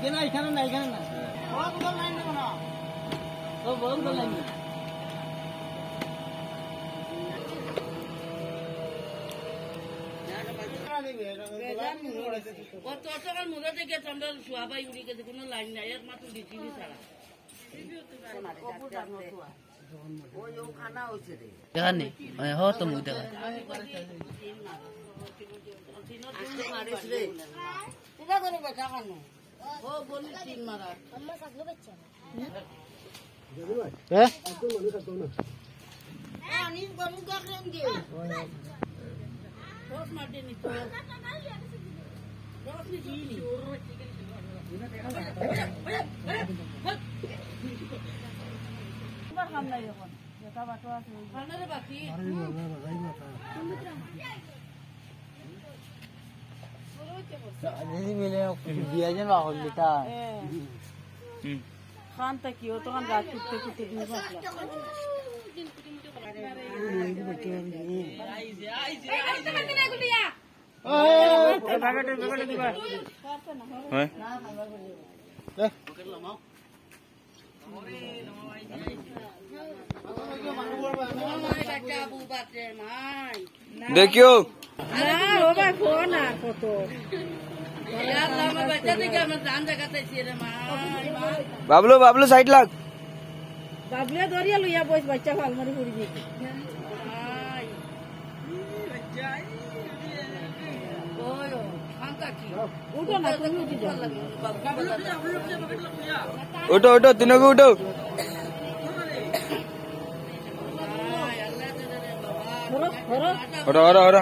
না এখানে না এখানে না বড় বড় লাইন দেব না ও বড় বড় লাইন কত টাকার মধ্যে থেকে আমরা সুয়াবাই উড়ি গেছে কোনো লাইন নাই একমাত্র ডিটিভি ছাড়া এখানে হ তো মুই দেখা খান কি ও তখন গাছ কুটতে কুটতে देखियो फोन कत बाबलू बाबलू साइड लाग बाबले धरिया लुया बस बच्चा फालमारी पड़ी उठो ना तुम उठो उठो तीनों को उठो उठो उठो उठो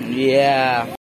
Yeah.